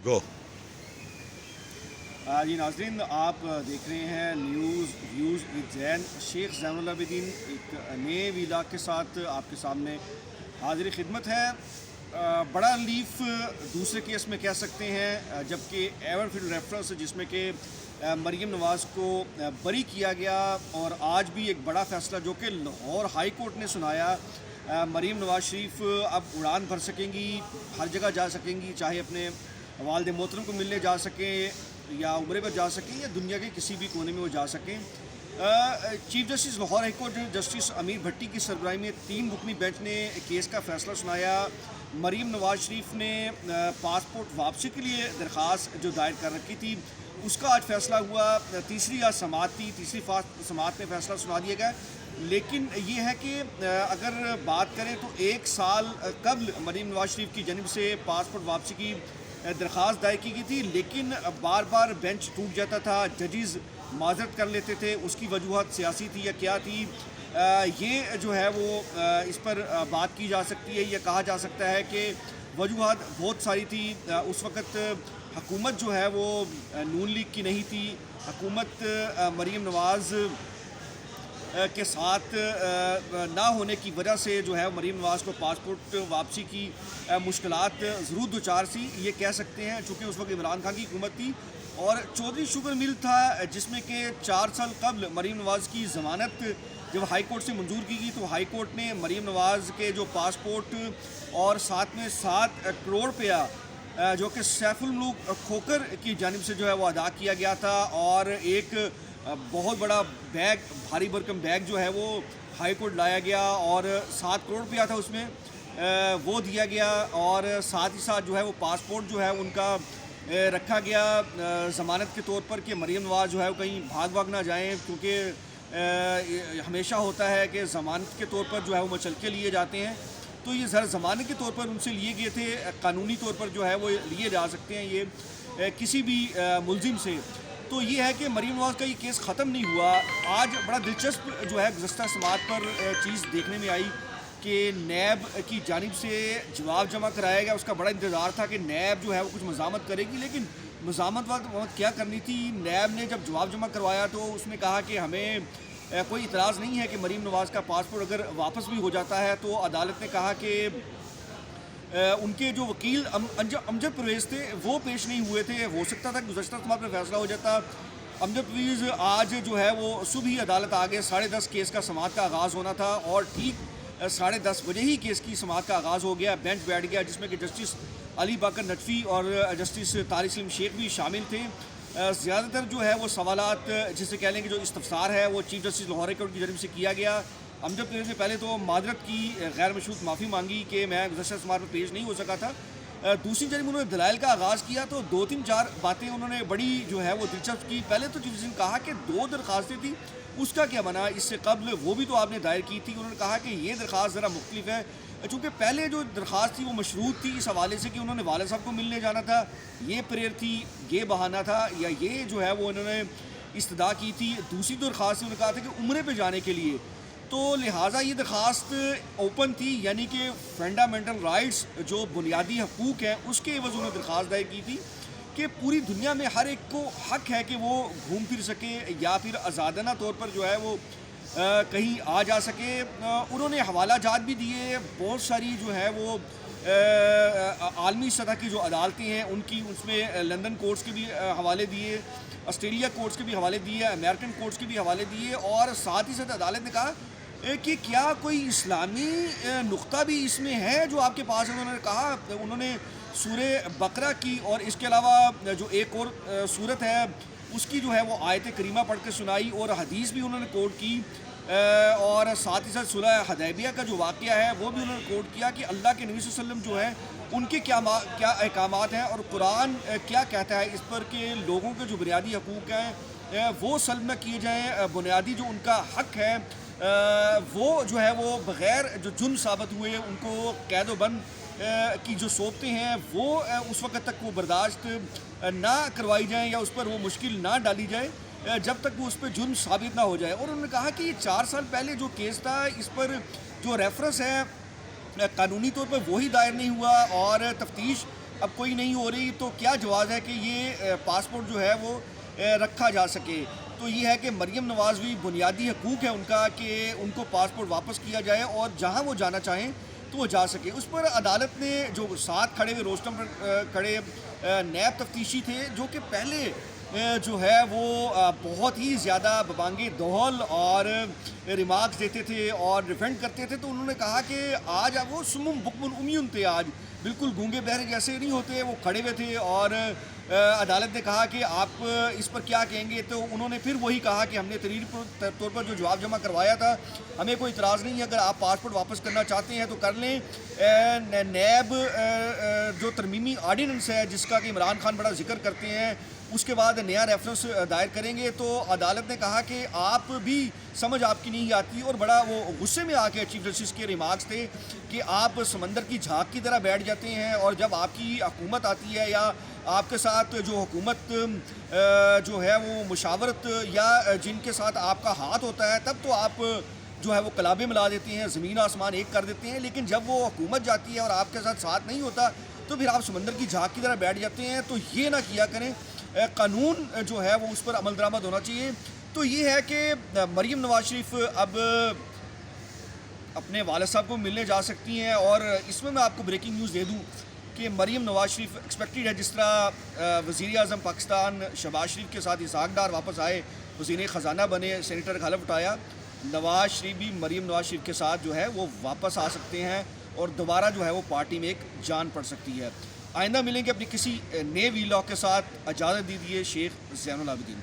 گو جی ناظرین، آپ دیکھ رہے ہیں نیوز ویوز وتھ زین۔ شیخ زین العابدین ایک نئے ویلاگ کے ساتھ آپ کے سامنے حاضر خدمت ہے۔ بڑا لیف دوسرے کیس میں کہہ سکتے ہیں، جبکہ ایور فیلڈ ریفرنس جس میں کہ مریم نواز کو بری کیا گیا، اور آج بھی ایک بڑا فیصلہ جو کہ لاہور ہائی کورٹ نے سنایا۔ مریم نواز شریف اب اڑان بھر سکیں گی، ہر جگہ جا سکیں گی، چاہے اپنے والد محترم کو ملنے جا سکیں یا عمرے پر جا سکیں یا دنیا کے کسی بھی کونے میں وہ جا سکیں۔ Chief justice Lahore high court justice Amir Bhatti کی سربراہی میں 3 رکنی بینچ نے کیس کا فیصلہ سنایا۔ مریم نواز شریف نے پاسپورٹ واپسی کے لیے درخواست جو دائر کر رکھی تھی، اس کا آج فیصلہ ہوا۔ تیسری آج سماعت تھی، تیسری سماعت میں فیصلہ سنا دیا گیا۔ لیکن یہ ہے کہ اگر بات کریں تو 1 سال قبل مریم نواز شریف کی جانب سے پاسپورٹ واپسی کی درخواست دائر کی گئی تھی، لیکن بار بار بینچ ٹوٹ جاتا تھا، ججز معذرت کر لیتے تھے۔ اس کی وجوہات سیاسی تھی یا کیا تھی، یہ جو ہے وہ اس پر بات کی جا سکتی ہے۔ یہ کہا جا سکتا ہے کہ وجوہات بہت ساری تھی۔ اس وقت حکومت جو ہے وہ نون لیگ کی نہیں تھی، حکومت مریم نواز کے ساتھ نہ ہونے کی وجہ سے جو ہے مریم نواز کو پاسپورٹ واپسی کی مشکلات ضرور دوچار سی، یہ کہہ سکتے ہیں، چونکہ اس وقت عمران خان کی حکومت تھی اور چودھری شوگر مل تھا، جس میں کہ 4 سال قبل مریم نواز کی ضمانت جب ہائی کورٹ سے منظور کی گئی تو ہائی کورٹ نے مریم نواز کے جو پاسپورٹ اور ساتھ میں 7 کروڑ روپیہ جو کہ سیف الملوک کھوکر کی جانب سے جو ہے وہ ادا کیا گیا تھا، اور ایک بہت بڑا بیگ، بھاری بھرکم بیگ جو ہے وہ ہائی کورٹ لایا گیا اور 7 کروڑ روپیہ تھا اس میں، وہ دیا گیا، اور ساتھ ہی ساتھ جو ہے وہ پاسپورٹ جو ہے ان کا رکھا گیا ضمانت کے طور پر کہ مریم نواز جو ہے وہ کہیں بھاگ نہ جائیں، کیونکہ ہمیشہ ہوتا ہے کہ ضمانت کے طور پر جو ہے وہ مچلکے لیے جاتے ہیں، تو یہ ضمانت کے طور پر ان سے لیے گئے تھے، قانونی طور پر جو ہے وہ لیے جا سکتے ہیں یہ کسی بھی ملزم سے۔ تو یہ ہے کہ مریم نواز کا یہ کیس ختم نہیں ہوا۔ آج بڑا دلچسپ جو ہے گزشتہ سماعت پر چیز دیکھنے میں آئی کہ نیب کی جانب سے جواب جمع کرایا گیا۔ اس کا بڑا انتظار تھا کہ نیب جو ہے وہ کچھ مزاحمت کرے گی، لیکن مزاحمت وقت کیا کرنی تھی۔ نیب نے جب جواب جمع کروایا تو اس نے کہا کہ ہمیں کوئی اعتراض نہیں ہے کہ مریم نواز کا پاسپورٹ اگر واپس بھی ہو جاتا ہے، تو عدالت نے کہا کہ ان کے جو وکیل امجد پرویز تھے وہ پیش نہیں ہوئے تھے، ہو سکتا تھا کہ گزشتہ سماعت میں فیصلہ ہو جاتا۔ امجد پرویز آج جو ہے وہ صبح ہی عدالت آ گئے، 10:30 کیس کا سماعت کا آغاز ہونا تھا، اور ٹھیک 10:30 بجے ہی کیس کی سماعت کا آغاز ہو گیا۔ بینچ بیٹھ گیا، جس میں کہ جسٹس علی باقر نجفی اور جسٹس طارق سلیم شیخ بھی شامل تھے۔ زیادہ تر جو ہے وہ سوالات، جسے کہہ لیں کہ جو استفسار ہے وہ chief justice Lahore high court کی جانب سے کیا گیا۔ امجد پرویز نے پہلے تو معذرت کی، غیر مشروط معافی مانگی کہ میں گزشتہ سماعت میں پیش نہیں ہو سکا تھا۔ دوسری جانب انہوں نے دلائل کا آغاز کیا، تو 2-3-4 باتیں انہوں نے بڑی جو ہے وہ دلچسپ کی۔ پہلے تو چیف جسٹس نے کہا کہ 2 درخواستیں تھیں، اس کا کیا بنا، اس سے قبل وہ بھی تو آپ نے دائر کی تھی۔ انہوں نے کہا کہ یہ درخواست ذرا مختلف ہے، چونکہ پہلے جو درخواست تھی وہ مشروط تھی اس حوالے سے کہ انہوں نے والد صاحب کو ملنے جانا تھا، یہ پریئر تھی، یہ بہانہ تھا، یا یہ جو ہے وہ انہوں نے استدعا کی تھی۔ دوسری درخواست انہوں نے کہا تھا کہ عمرے پہ جانے کے لیے، تو لہٰذا یہ درخواست اوپن تھی، یعنی کہ فنڈامنٹل رائٹس جو بنیادی حقوق ہیں اس کے عوض انہوں نے درخواست دائر کی تھی کہ پوری دنیا میں ہر ایک کو حق ہے کہ وہ گھوم پھر سکے یا پھر آزادانہ طور پر جو ہے وہ کہیں آ جا سکے۔ انہوں نے حوالہ جات بھی دیے، بہت ساری جو ہے وہ عالمی سطح کی جو عدالتیں ہیں ان کی، اس میں لندن کورٹس کے بھی حوالے دیے، آسٹریلیا کورٹس کے بھی حوالے دیے، امریکن کورٹس کے بھی حوالے دیے، اور ساتھ ہی ساتھ عدالت نے کہا کہ کیا کوئی اسلامی نقطہ بھی اس میں ہے جو آپ کے پاس ہے۔ انہوں نے کہا، انہوں نے سورہ بقرہ کی اور اس کے علاوہ جو ایک اور سورت ہے اس کی جو ہے وہ آیت کریمہ پڑھ کے سنائی، اور حدیث بھی انہوں نے کوٹ کی، اور ساتھ ہی ساتھ صلح حدیبیہ کا جو واقعہ ہے وہ بھی انہوں نے کوٹ کیا کہ اللہ کے نبی صلی اللہ علیہ وسلم جو ہے ان کے کیا احکامات ہیں، اور قرآن کیا کہتا ہے اس پر کہ لوگوں کے جو بنیادی حقوق ہیں وہ سلب نہ کیے جائیں، بنیادی جو ان کا حق ہے وہ جو ہے وہ بغیر جو جرم ثابت ہوئے ان کو قید و بند کی جو صورتیں ہیں وہ اس وقت تک وہ برداشت نہ کروائی جائیں یا اس پر وہ مشکل نہ ڈالی جائے جب تک وہ اس پہ جرم ثابت نہ ہو جائے۔ اور انہوں نے کہا کہ یہ 4 سال پہلے جو کیس تھا اس پر جو ریفرنس ہے قانونی طور پر وہی دائر نہیں ہوا، اور تفتیش اب کوئی نہیں ہو رہی تو کیا جواز ہے کہ یہ پاسپورٹ جو ہے وہ رکھا جا سکے؟ تو یہ ہے کہ مریم نواز بھی بنیادی حقوق ہے ان کا کہ ان کو پاسپورٹ واپس کیا جائے اور جہاں وہ جانا چاہیں تو وہ جا سکے۔ اس پر عدالت نے جو ساتھ کھڑے ہوئے روسٹم پر کھڑے نیب تفتیشی تھے جو کہ پہلے جو ہے وہ بہت ہی زیادہ ببانگِ دہل اور ریمارکس دیتے تھے اور ڈیفینڈ کرتے تھے، تو انہوں نے کہا کہ آج وہ سمم بکمن امیون تھے، آج بالکل گونگے بہرے جیسے نہیں ہوتے، وہ کھڑے ہوئے تھے اور عدالت نے کہا کہ آپ اس پر کیا کہیں گے، تو انہوں نے پھر وہی کہا کہ ہم نے تحریری طور پر جو جواب جمع کروایا تھا ہمیں کوئی اعتراض نہیں ہے، اگر آپ پاسپورٹ واپس کرنا چاہتے ہیں تو کر لیں۔ نیب جو ترمیمی آرڈیننس ہے جس کا کہ عمران خان بڑا ذکر کرتے ہیں، اس کے بعد نیا ریفرنس دائر کریں گے، تو عدالت نے کہا کہ آپ بھی سمجھ آپ کی نہیں آتی، اور بڑا وہ غصے میں آ کے چیف جسٹس کے ریمارکس تھے کہ آپ سمندر کی جھاگ کی طرح بیٹھ جاتے ہیں، اور جب آپ کی حکومت آتی ہے یا آپ کے ساتھ جو حکومت جو ہے وہ مشاورت یا جن کے ساتھ آپ کا ہاتھ ہوتا ہے، تب تو آپ جو ہے وہ کلابے ملا دیتے ہیں، زمین آسمان ایک کر دیتے ہیں، لیکن جب وہ حکومت جاتی ہے اور آپ کے ساتھ نہیں ہوتا تو پھر آپ سمندر کی جھاگ کی طرح بیٹھ جاتے ہیں۔ تو یہ نہ کیا کریں، قانون جو ہے وہ اس پر عمل درآمد ہونا چاہیے۔ تو یہ ہے کہ مریم نواز شریف اب اپنے والد صاحب کو ملنے جا سکتی ہیں، اور اس میں آپ کو بریکنگ نیوز دے دوں کہ مریم نواز شریف ایکسپیکٹڈ ہے، جس طرح وزیر اعظم پاکستان شہباز شریف کے ساتھ اسحاق ڈار واپس آئے، وزیر خزانہ بنے، سینیٹر کا حلف اٹھایا، نواز شریف بھی مریم نواز شریف کے ساتھ جو ہے وہ واپس آ سکتے ہیں اور دوبارہ جو ہے وہ پارٹی میں ایک جان پڑ سکتی ہے۔ آئندہ ملیں گے اپنی کسی نئے ویلاگ کے ساتھ، اجازت دیجیے شیخ زین العابدین۔